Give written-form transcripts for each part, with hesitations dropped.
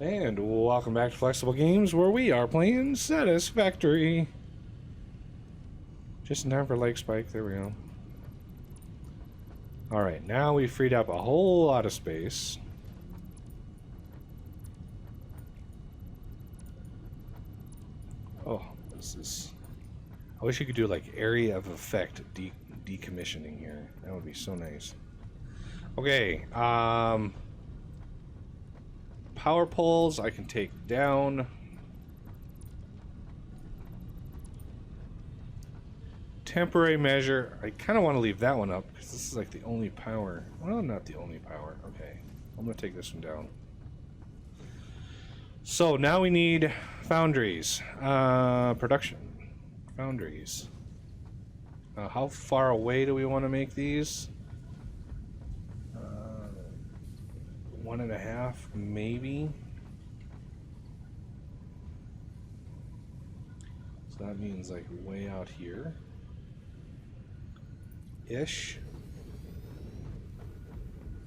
And welcome back to Flexible Games, where we are playing Satisfactory. Just in time for Lake Spike, there we go. Alright, now we freed up a whole lot of space. Oh, this is... I wish you could do like area of effect decommissioning here. That would be so nice. Okay, power poles I can take down. Temporary measure, I kind of want to leave that one up because this is like the only power. Well, not the only power. Okay, I'm going to take this one down. So now we need foundries. Production. Foundries. How far away do we want to make these? 1.5, maybe. So that means like way out here. Ish.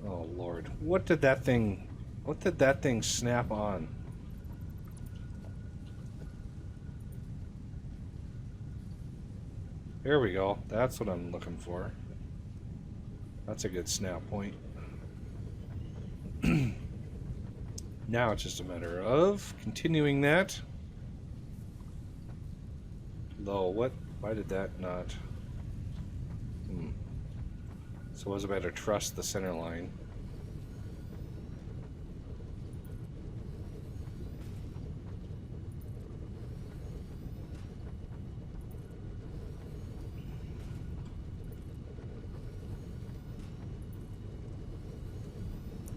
Oh Lord. What did that thing snap on? There we go. That's what I'm looking for. That's a good snap point. Now it's just a matter of continuing that. Though, why did that not? So was it better trust the center line?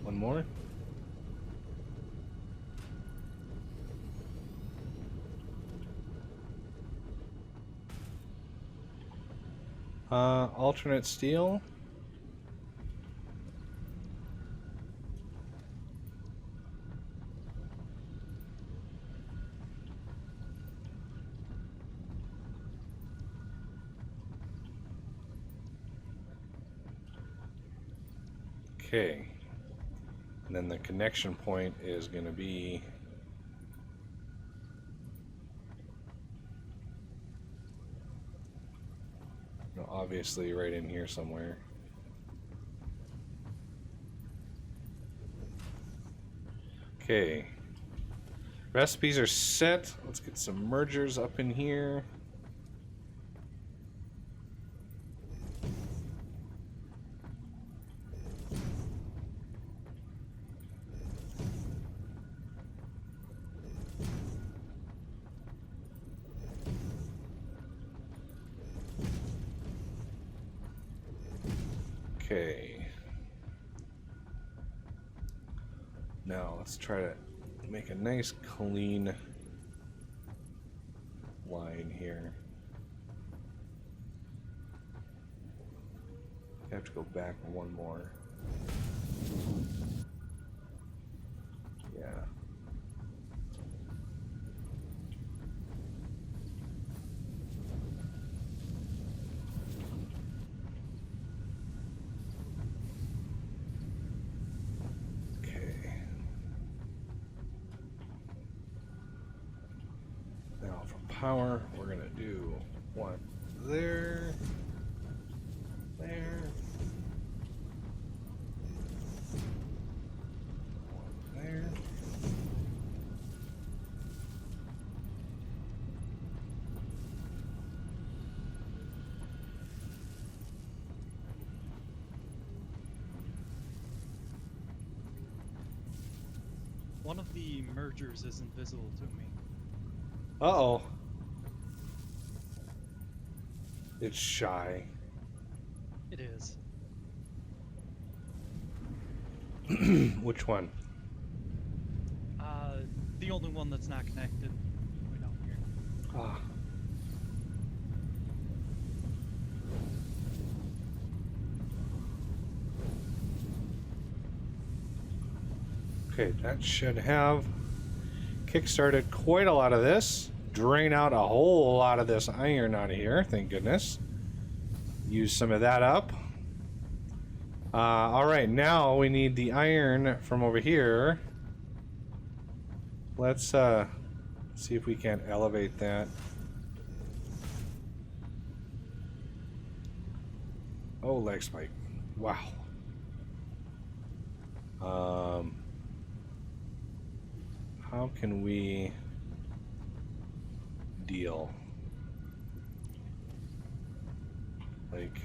One more. Alternate steel. Okay. And then the connection point is going to be obviously right in here somewhere. Okay. Recipes are set. Let's get some mergers up in here. Okay. Now let's try to make a nice clean line here. I have to go back one more. Yeah. Power, we're gonna do one there, one there. One of the mergers isn't visible to me. Uh-oh. It's shy. It is. Which one? The only one that's not connected. Way down here. Ah. Okay, that should have kickstarted quite a lot of this. Drain out a whole lot of this iron out of here, thank goodness. Use some of that up. Alright, now we need the iron from over here. let's see if we can't elevate that. Oh, leg spike. Wow. How can we deal? Like,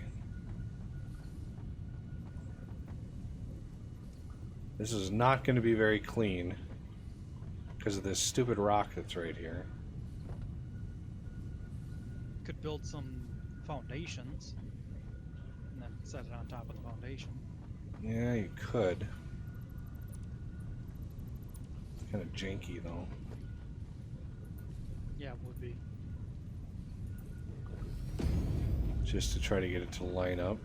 this is not going to be very clean because of this stupid rock that's right here. Could build some foundations and then set it on top of the foundation. Yeah, you could. It's kind of janky though. Yeah, it would be. Just to try to get it to line up.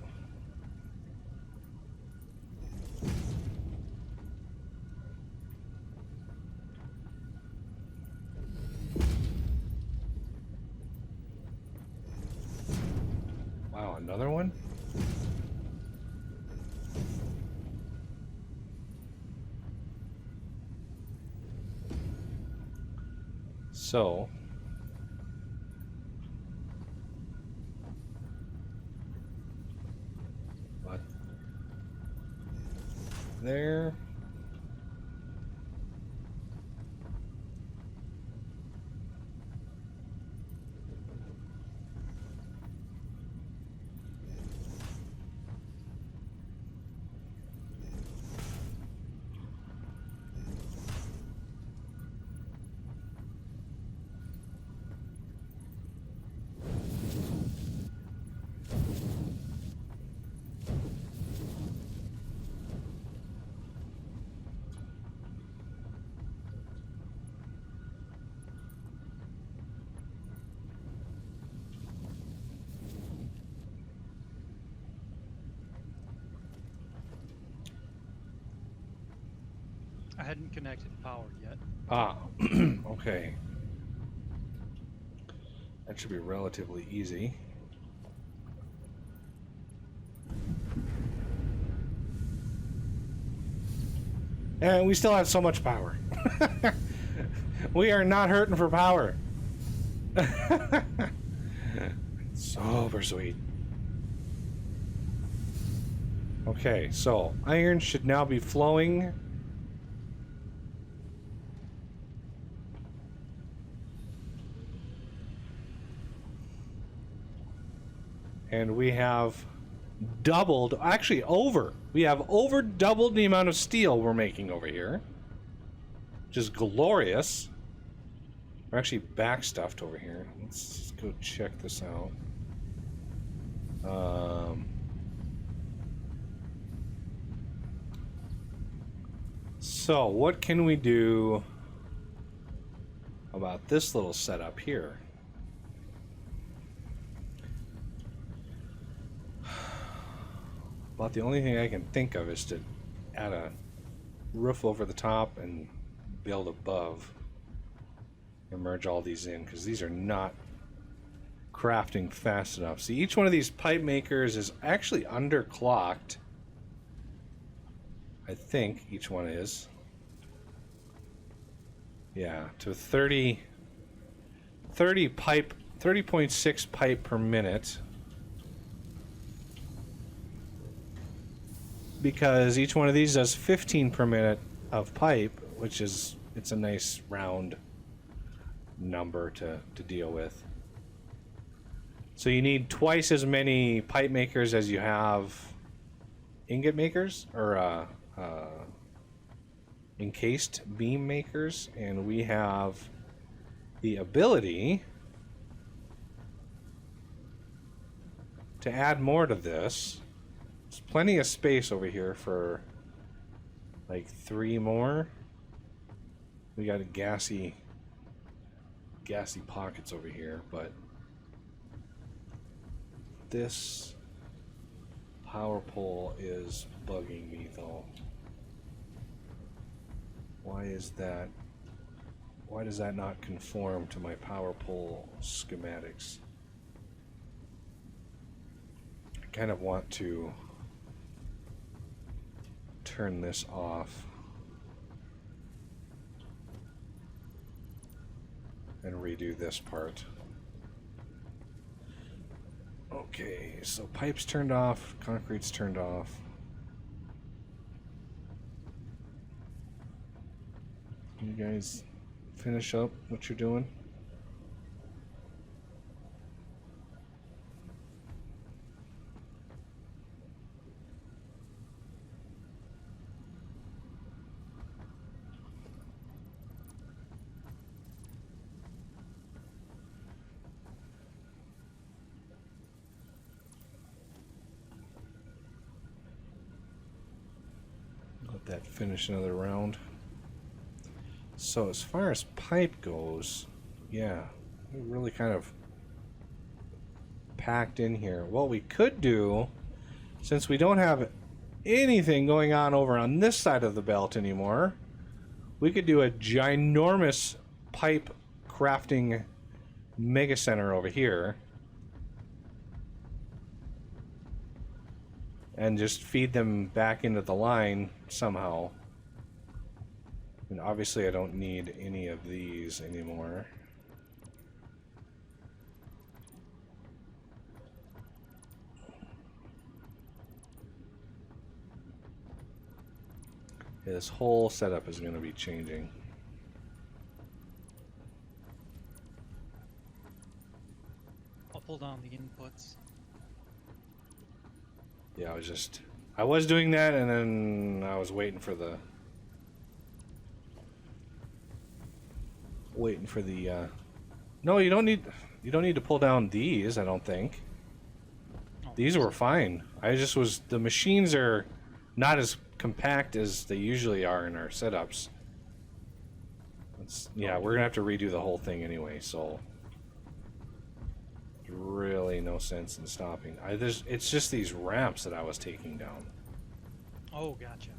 Wow, another one? So, what? There. I hadn't connected power yet. Ah, okay. That should be relatively easy. And we still have so much power. We are not hurting for power. Super sweet. Okay, so iron should now be flowing. And we have doubled, actually we have over doubled the amount of steel we're making over here, which is glorious. We're actually backstuffed over here. Let's go check this out. So what can we do about this little setup here? About the only thing I can think of is to add a roof over the top and build above and merge all these in, because these are not crafting fast enough. See, each one of these pipe makers is actually underclocked. I think each one is. Yeah, to 30.6 pipe per minute. Because each one of these does 15 per minute of pipe, which is, it's a nice round number to deal with. So you need twice as many pipe makers as you have ingot makers, or encased beam makers, and we have the ability to add more to this. There's plenty of space over here for like 3 more. We got gassy pockets over here, but this power pole is bugging me though. Why is that? Why does that not conform to my power pole schematics? I kind of want to turn this off. and redo this part. Okay, so pipes turned off, concrete's turned off. You guys finish up what you're doing? Let that finish another round. So as far as pipe goes, yeah, we're really kind of packed in here. What we could do, since we don't have anything going on over on this side of the belt anymore, we could do a ginormous pipe crafting mega center over here and just feed them back into the line somehow. And obviously I don't need any of these anymore. Yeah, this whole setup is going to be changing. I'll pull down the inputs. Yeah, I was doing that, and then I was waiting for the no, you don't need to pull down these, I don't think. Oh, These were fine. The machines are not as compact as they usually are in our setups. Yeah, we're gonna have to redo the whole thing anyway, so there's really no sense in stopping. It's just these ramps that I was taking down. Oh, gotcha.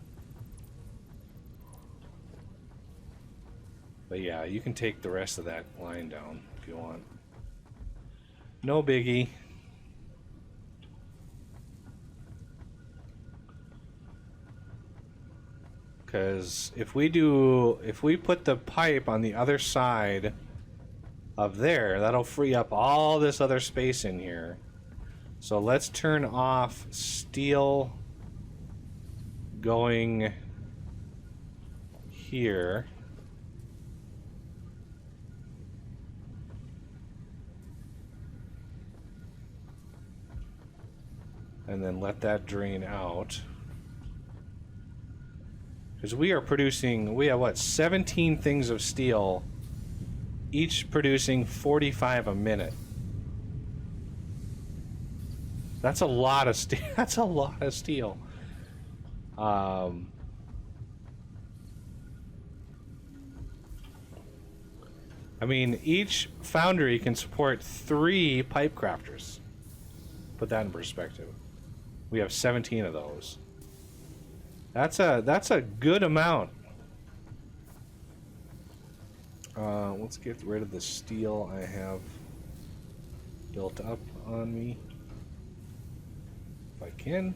But yeah, you can take the rest of that line down if you want. No biggie. Because if we put the pipe on the other side of there, that'll free up all this other space in here. So let's turn off steel going here. And then let that drain out. Because we have what, 17 things of steel, each producing 45 a minute. That's a lot of steel. That's a lot of steel. I mean, each foundry can support 3 pipe crafters. Put that in perspective. We have 17 of those. That's a good amount. Let's get rid of the steel I have built up on me, if I can.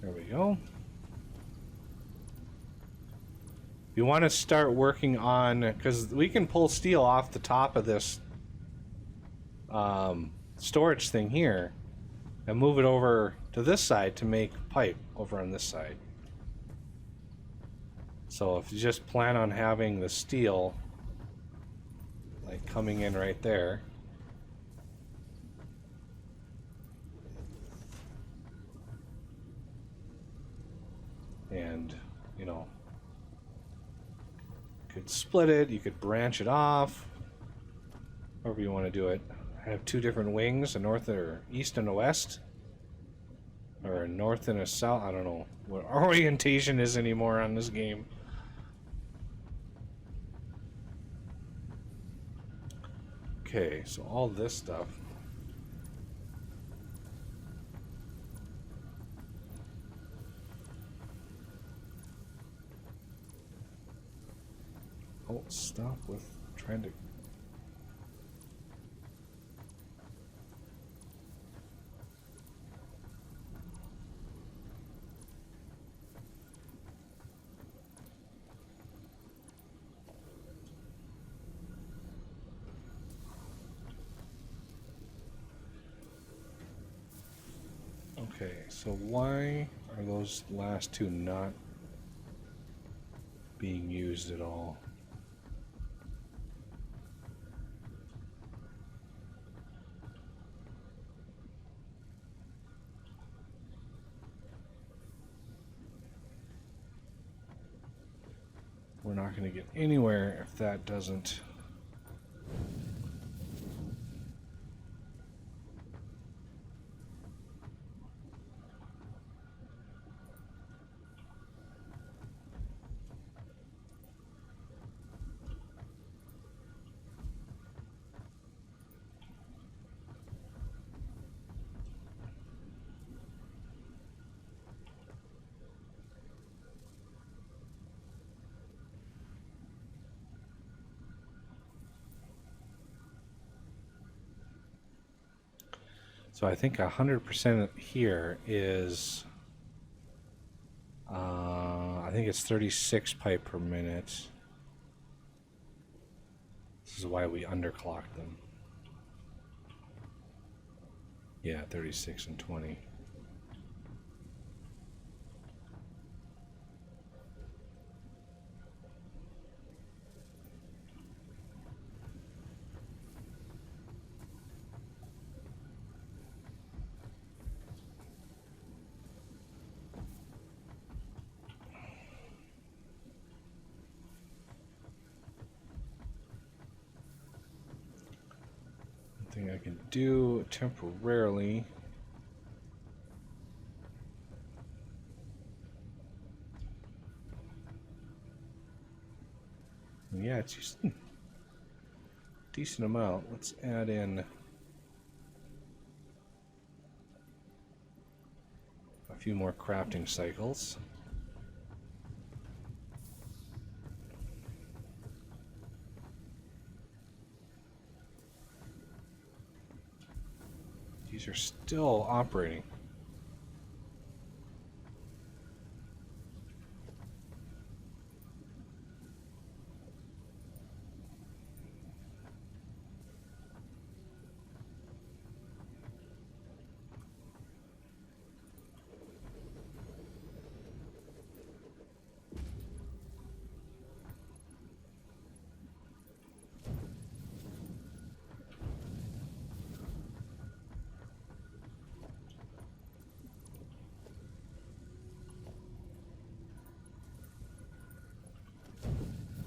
There we go. You want to start working on, because we can pull steel off the top of this storage thing here and move it over to this side to make pipe over on this side. So if you just plan on having the steel like coming in right there, and you know, could split it, you could branch it off, however you want to do it. Have 2 different wings, a north or east and a west, or a north and a south. I don't know what orientation is anymore on this game. Okay, so all this stuff. Oh, stop with trying to... Okay, so why are those last two not being used at all? We're not going to get anywhere if that doesn't. So I think 100% here is, I think it's 36 pipe per minute. This is why we underclocked them. Yeah, 36 and 20. Thing I can do temporarily. Yeah, it's just a decent amount. Let's add in a few more crafting cycles. These are still operating.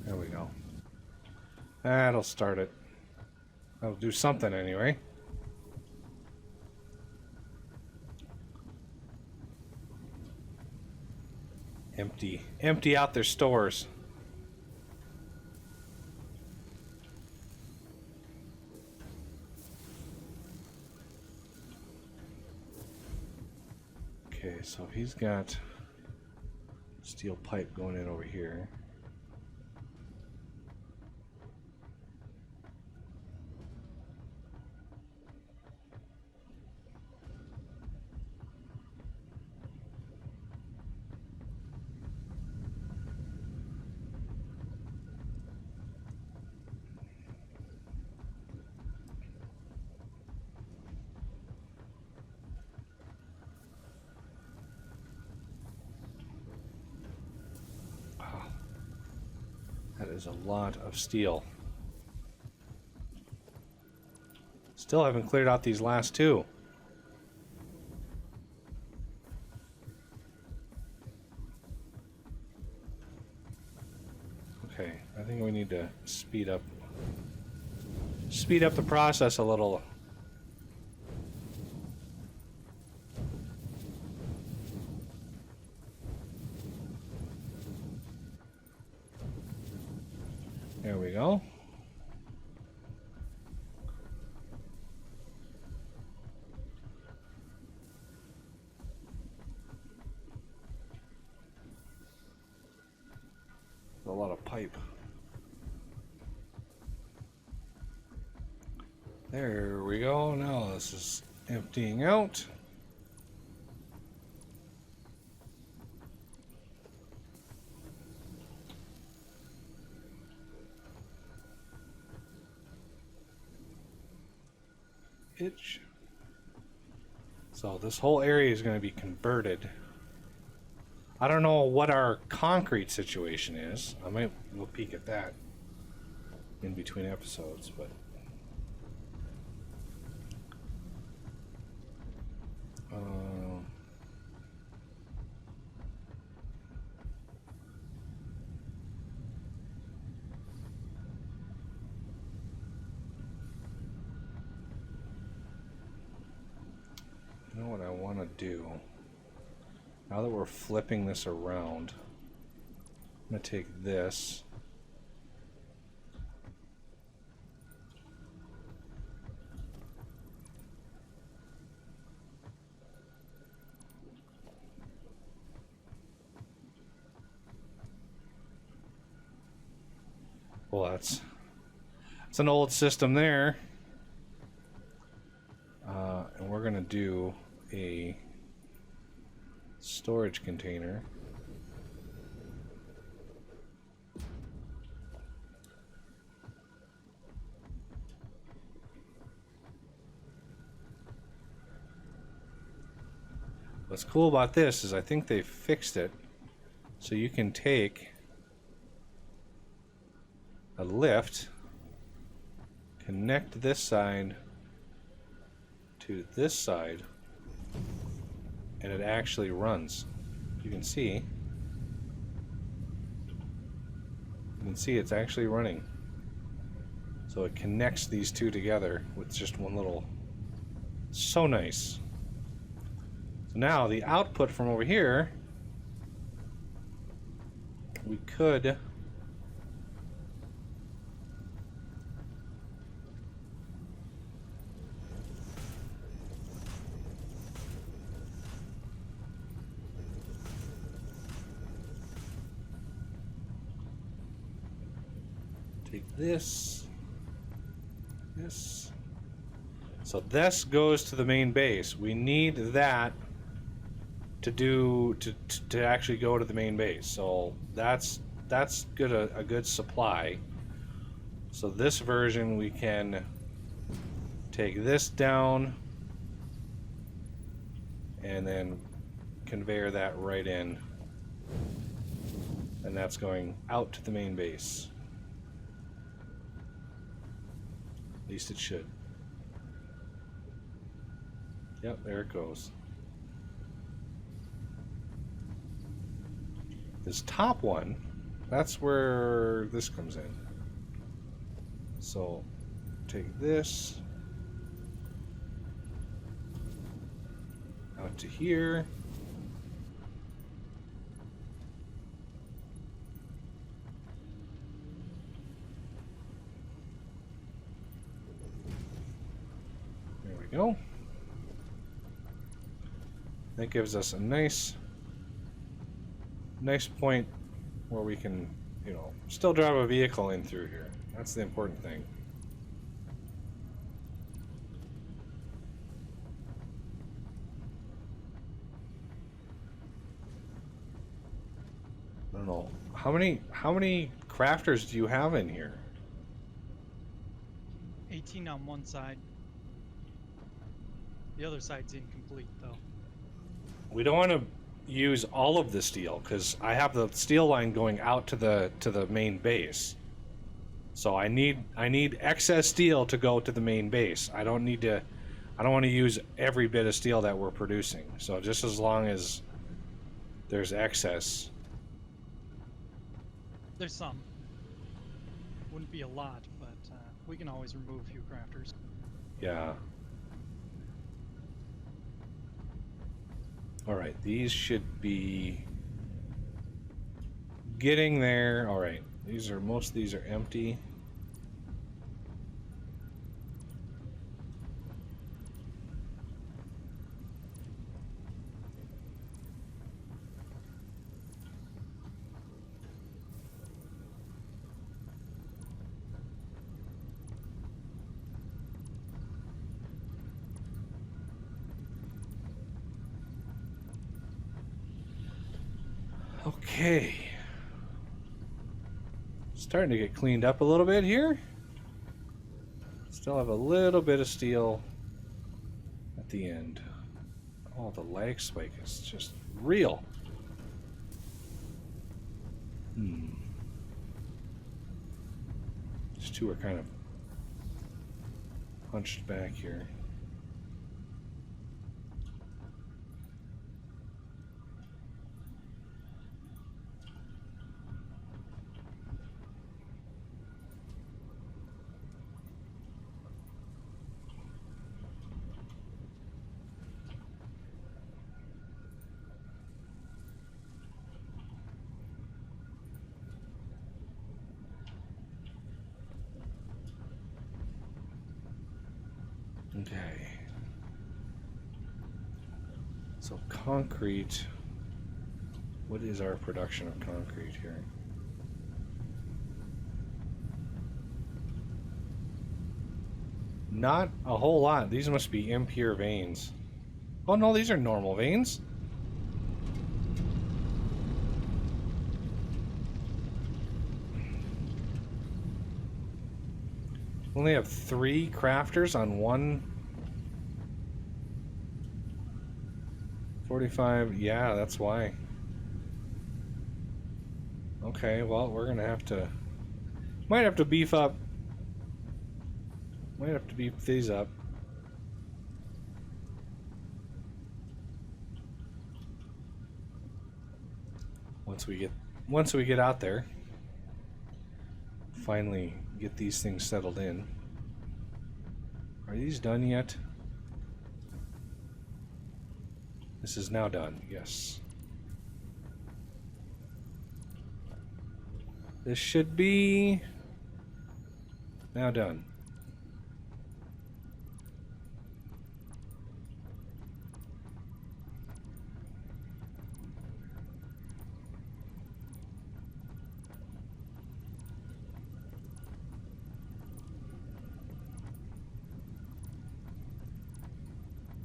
There we go. That'll start it. That'll do something anyway. Empty out their stores. Okay, so he's got steel pipe going in over here. That is a lot of steel. Still haven't cleared out these last two. Okay, I think we need to speed up the process a little. There we go. A lot of pipe. There we go. Now this is emptying out. So this whole area is going to be converted. I don't know what our concrete situation is. We'll peek at that in between episodes, but you know what I want to do? Now that we're flipping this around, I'm going to take this. Well, that's an old system there. And we're going to do a storage container. What's cool about this is I think they fixed it so you can take a lift, connect this side to this side, and it actually runs. You can see it's actually running. So it connects these two together with just one little, so nice. So now the output from over here, we could take this. So this goes to the main base. We need that to actually go to the main base. So that's good, a good supply. So this version we can take this down and then conveyor that right in, and that's going out to the main base. At least it should. Yep, there it goes. This top one, that's where this comes in. So take this out to here. There we go. That gives us a nice point where we can, you know, still drive a vehicle in through here. That's the important thing. I don't know. How many crafters do you have in here? 18 on one side. The other side's incomplete, though. We don't want to use all of the steel because I have the steel line going out to the main base. So I need excess steel to go to the main base. I don't want to use every bit of steel that we're producing. So just as long as there's excess. There's some. Wouldn't be a lot, but we can always remove a few crafters. Yeah. Alright, these should be getting there. Alright, most of these are empty. Okay. Starting to get cleaned up a little bit here. Still have a little bit of steel at the end. Oh, the lag spike is just real. These two are kind of hunched back here. Okay. So concrete. What is our production of concrete here? Not a whole lot. These must be impure veins. Oh no, these are normal veins. Only have 3 crafters on one 45. Yeah, that's why. Okay, well, we're gonna have to... Might have to beef up. Might have to beef these up. Once we get out there. Finally get these things settled in. Are these done yet? This is now done, yes. This should be now done.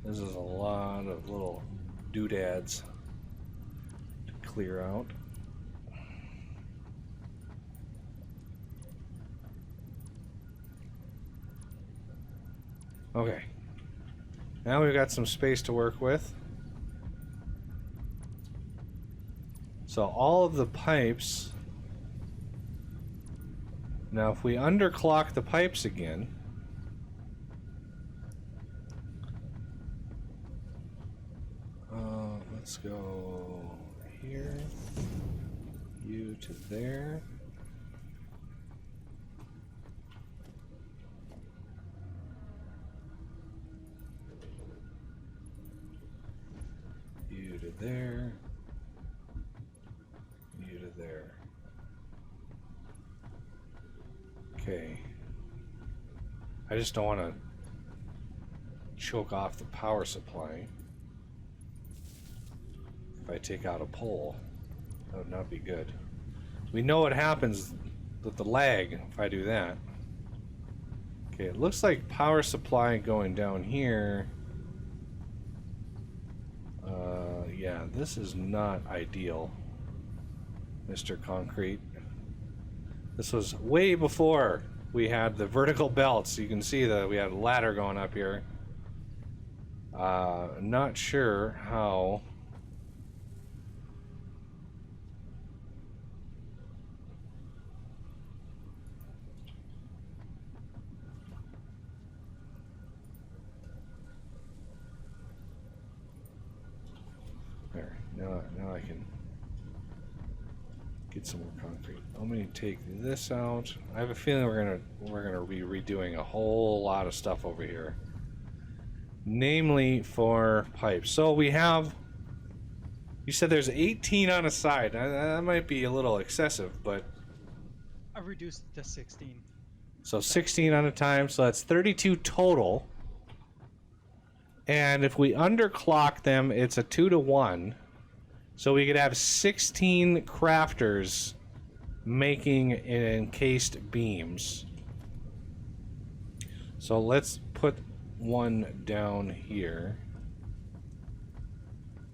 This is a lot of little doodads to clear out. Okay. Now we've got some space to work with. So all of the pipes... Now if we underclock the pipes again... let's go here, you to there. You to there. You to there. Okay. I just don't want to choke off the power supply. If I take out a pole, that would not be good. We know what happens with the lag if I do that. Okay, it looks like power supply going down here. Yeah, this is not ideal, Mr. Concrete. This was way before we had the vertical belts. You can see that we had a ladder going up here. Not sure how... There, now I can get some more concrete. I'm gonna take this out. I have a feeling we're gonna be redoing a whole lot of stuff over here, namely for pipes. So we have. You said there's 18 on a side. That might be a little excessive, but I've reduced it to 16. so 16 on a time. So that's 32 total. And if we underclock them, it's a 2-to-1. So we could have 16 crafters making encased beams. So let's put one down here.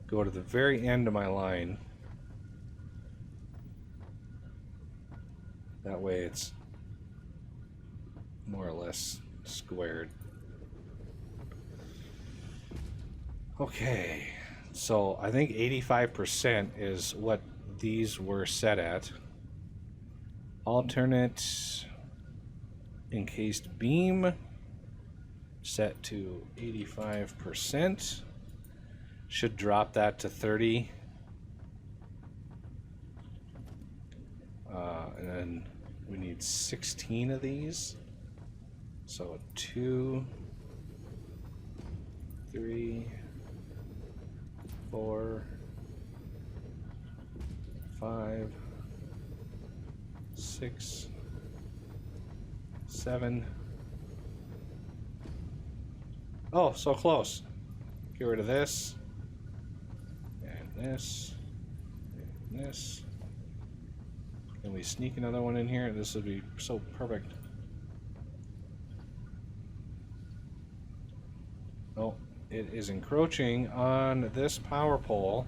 Go to the very end of my line. That way it's more or less squared. Okay, so I think 85% is what these were set at. Alternate encased beam set to 85%. Should drop that to 30. And then we need 16 of these. So 2, 3, 4, 5, 6, 7. Oh, so close. Get rid of this. And this. And this. Can we sneak another one in here? This would be so perfect. Oh, it is encroaching on this power pole.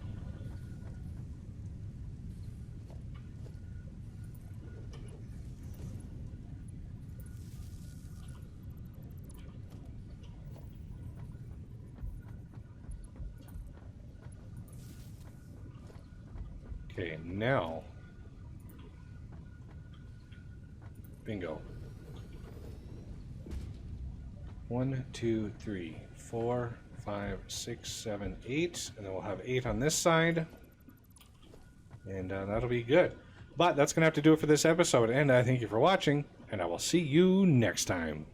Okay, now. Bingo. 1, 2, 3, 4, 5, 6, 7, 8. And then we'll have 8 on this side. And that'll be good. But that's going to have to do it for this episode. And I thank you for watching. And I will see you next time.